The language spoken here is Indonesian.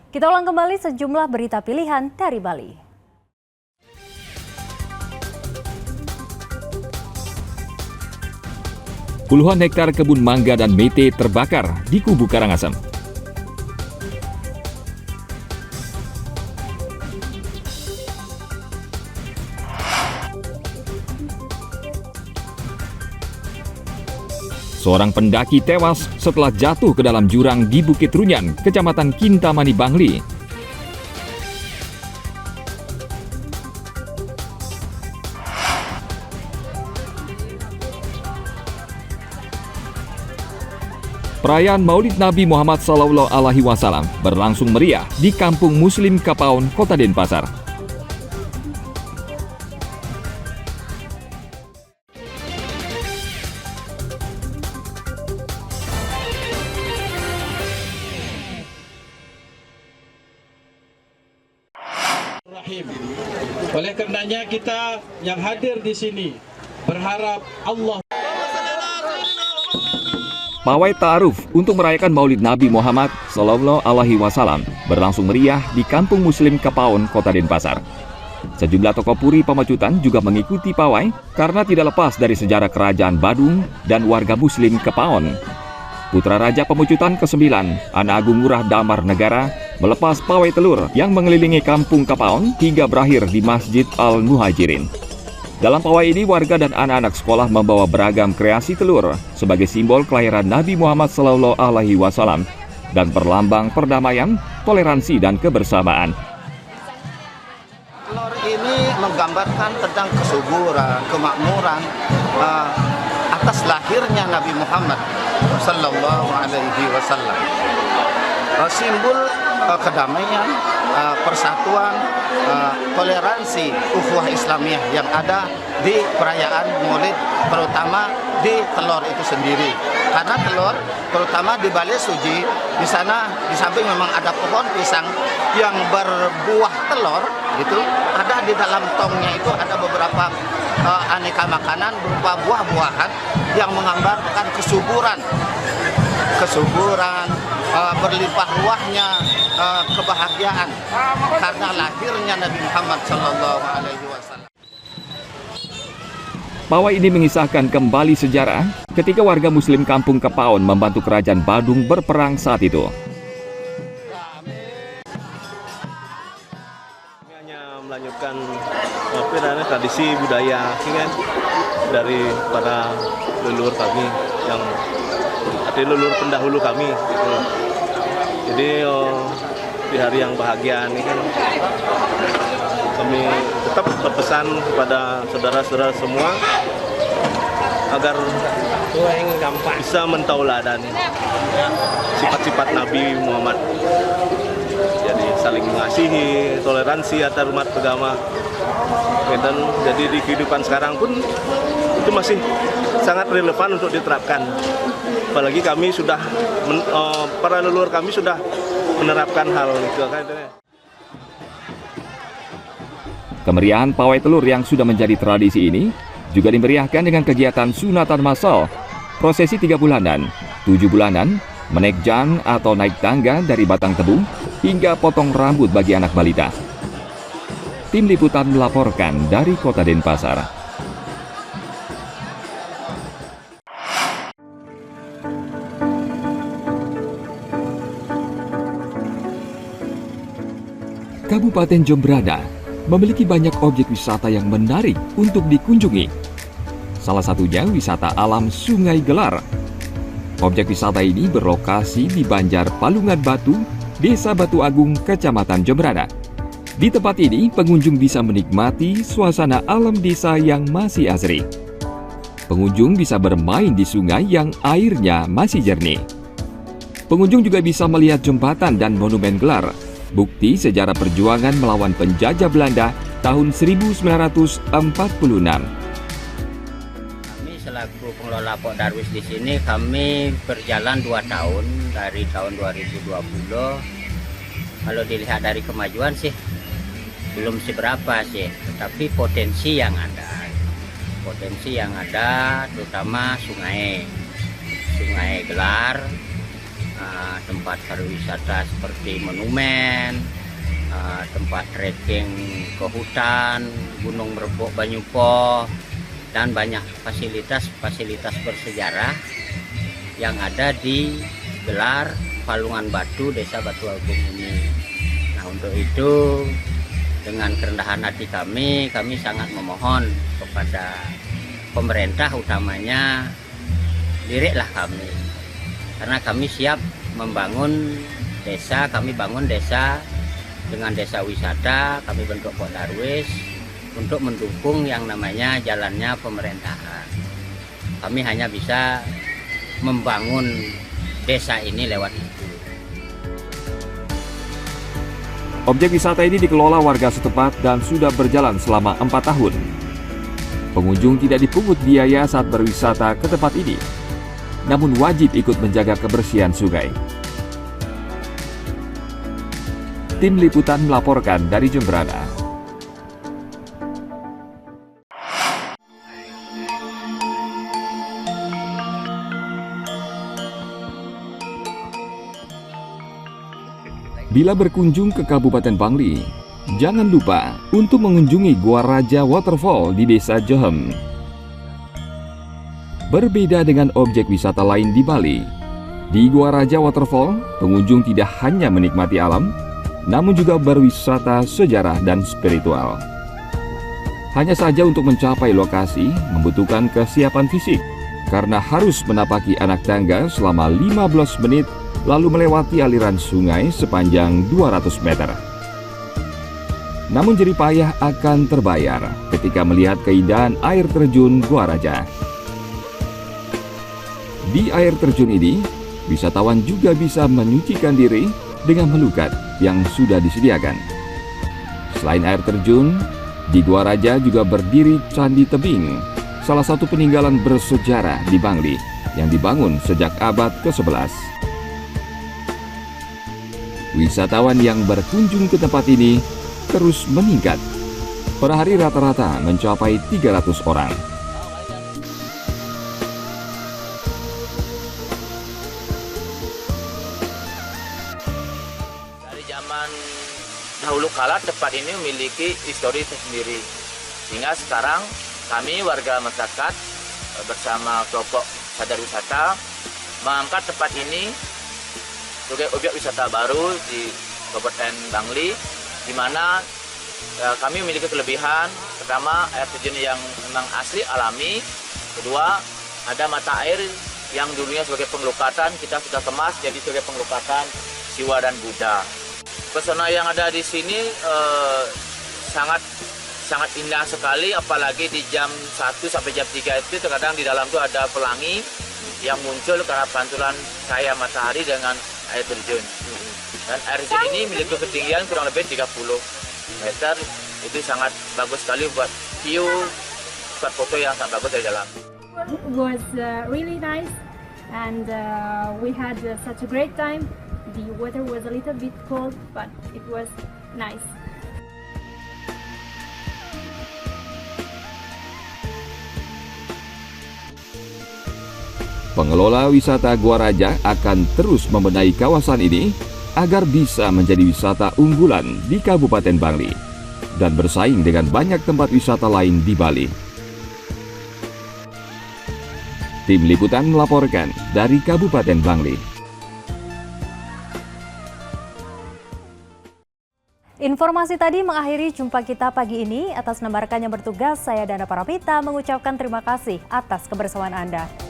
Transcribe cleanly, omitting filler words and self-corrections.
Kita ulang kembali sejumlah berita pilihan dari Bali. Puluhan hektar kebun mangga dan mete terbakar di Kubu Karangasem. Seorang pendaki tewas setelah jatuh ke dalam jurang di Bukit Runyan, Kecamatan Kintamani, Bangli. Perayaan Maulid Nabi Muhammad SAW berlangsung meriah di Kampung Muslim Kapaun, Kota Denpasar. Oleh karenanya kita yang hadir di sini berharap Allah. Pawai Ta'aruf untuk merayakan Maulid Nabi Muhammad SAW berlangsung meriah di Kampung Muslim Kapaun, Kota Denpasar. Sejumlah tokoh puri Pamacutan juga mengikuti pawai karena tidak lepas dari sejarah kerajaan Badung dan warga Muslim Kapaun. Putra Raja Pamucutan ke-9, Anak Agung Ngurah Damar Negara, melepas pawai telur yang mengelilingi Kampung Kapaun hingga berakhir di Masjid Al-Muhajirin. Dalam pawai ini, warga dan anak-anak sekolah membawa beragam kreasi telur sebagai simbol kelahiran Nabi Muhammad SAW dan perlambang perdamaian, toleransi, dan kebersamaan. Telur ini menggambarkan tentang kesuburan, kemakmuran atas lahirnya Nabi Muhammad SAW. Simbol kedamaian, persatuan, toleransi, ukhuwah Islamiyah yang ada di perayaan Maulid, terutama di telur itu sendiri. Karena telur, terutama di Bali Suji, di sana di samping memang ada pohon pisang yang berbuah telur, gitu. Ada di dalam tongnya itu ada beberapa aneka makanan berupa buah-buahan yang menggambarkan kesuburan, berlimpah ruahnya kebahagiaan karena lahirnya Nabi Muhammad SAW. Pawai ini mengisahkan kembali sejarah ketika warga Muslim Kampung Kapaun membantu kerajaan Badung berperang saat itu. Hanya melanjutkan tradisi budaya kan, dari para leluhur kami yang leluhur pendahulu kami gitu. Jadi di hari yang bahagia ini kan kami tetap berpesan kepada saudara-saudara semua agar bisa mentauladani sifat-sifat Nabi Muhammad. Jadi saling mengasihi, toleransi antar umat beragama. Dan jadi di kehidupan sekarang pun itu masih sangat relevan untuk diterapkan. Apalagi kami sudah, para leluhur kami sudah menerapkan hal itu. Kemeriahan pawai telur yang sudah menjadi tradisi ini juga dimeriahkan dengan kegiatan sunatan massal, prosesi 3 bulanan, 7 bulanan, menaik jan atau naik tangga dari batang tebu, hingga potong rambut bagi anak balita. Tim Liputan melaporkan dari Kota Denpasar. Kabupaten Jembrana memiliki banyak objek wisata yang menarik untuk dikunjungi. Salah satunya wisata alam Sungai Gelar. Objek wisata ini berlokasi di Banjar Palungan Batu, Desa Batu Agung, Kecamatan Jembrana. Di tempat ini, pengunjung bisa menikmati suasana alam desa yang masih asri. Pengunjung bisa bermain di sungai yang airnya masih jernih. Pengunjung juga bisa melihat jembatan dan monumen Gelar, bukti sejarah perjuangan melawan penjajah Belanda tahun 1946. Kami selaku pengelola Pok Darwis di sini, kami berjalan 2 tahun, dari tahun 2020. Kalau dilihat dari kemajuan sih, belum seberapa sih, tetapi potensi yang ada terutama Sungai Gelar tempat pariwisata seperti monumen, tempat trekking ke hutan, Gunung Merbok, Banyupo, dan banyak fasilitas bersejarah yang ada di Gelar, Palungan Batu, Desa Batu Agung ini. Nah, untuk itu dengan kerendahan hati kami sangat memohon kepada pemerintah, utamanya liriklah kami, karena kami siap membangun desa. Kami bangun desa dengan desa wisata, kami bentuk Pok Darwis untuk mendukung yang namanya jalannya pemerintahan. Kami hanya bisa membangun desa ini lewat itu. Objek wisata ini dikelola warga setempat dan sudah berjalan selama 4 tahun. Pengunjung tidak dipungut biaya saat berwisata ke tempat ini, namun wajib ikut menjaga kebersihan sungai. Tim Liputan melaporkan dari Jemberana. Bila berkunjung ke Kabupaten Bangli, jangan lupa untuk mengunjungi Gua Raja Waterfall di Desa Johem. Berbeda dengan objek wisata lain di Bali, di Gua Raja Waterfall, pengunjung tidak hanya menikmati alam, namun juga berwisata sejarah dan spiritual. Hanya saja untuk mencapai lokasi membutuhkan kesiapan fisik, karena harus menapaki anak tangga selama 15 menit lalu melewati aliran sungai sepanjang 200 meter. Namun jerih payah akan terbayar ketika melihat keindahan air terjun Gua Raja. Di air terjun ini, wisatawan juga bisa menyucikan diri dengan melukat yang sudah disediakan. Selain air terjun, di Gua Raja juga berdiri Candi Tebing, salah satu peninggalan bersejarah di Bangli yang dibangun sejak abad ke-11. Wisatawan yang berkunjung ke tempat ini terus meningkat. Per hari rata-rata mencapai 300 orang. Dari zaman dahulu kala tempat ini memiliki histori tersendiri. Sehingga sekarang kami warga masyarakat bersama kelompok sadar wisata mengangkat tempat ini sebagai objek wisata baru di Kabupaten Bangli, di mana kami memiliki kelebihan. Pertama, air terjun yang memang asli alami. Kedua, ada mata air yang dulunya sebagai pengelukatan, kita sudah kemas jadi sebagai pengelukatan Siwa dan Buddha. Pesona yang ada di sini sangat indah sekali, apalagi di jam 1 sampai jam 3 itu terkadang di dalam itu ada pelangi yang muncul karena pantulan cahaya matahari dengan air terjun. Dan air terjun ini memiliki ketinggian kurang lebih 30 meter. Itu sangat bagus sekali buat view, buat foto yang sangat bagus dari dalam. It was really nice and we had such a great time. The weather was a little bit cold, but it was nice. Pengelola wisata Gua Raja akan terus membenahi kawasan ini agar bisa menjadi wisata unggulan di Kabupaten Bangli dan bersaing dengan banyak tempat wisata lain di Bali. Tim Liputan melaporkan dari Kabupaten Bangli. Informasi tadi mengakhiri jumpa kita pagi ini. Atas nama rekan yang bertugas, saya Dana Parapita mengucapkan terima kasih atas kebersamaan Anda.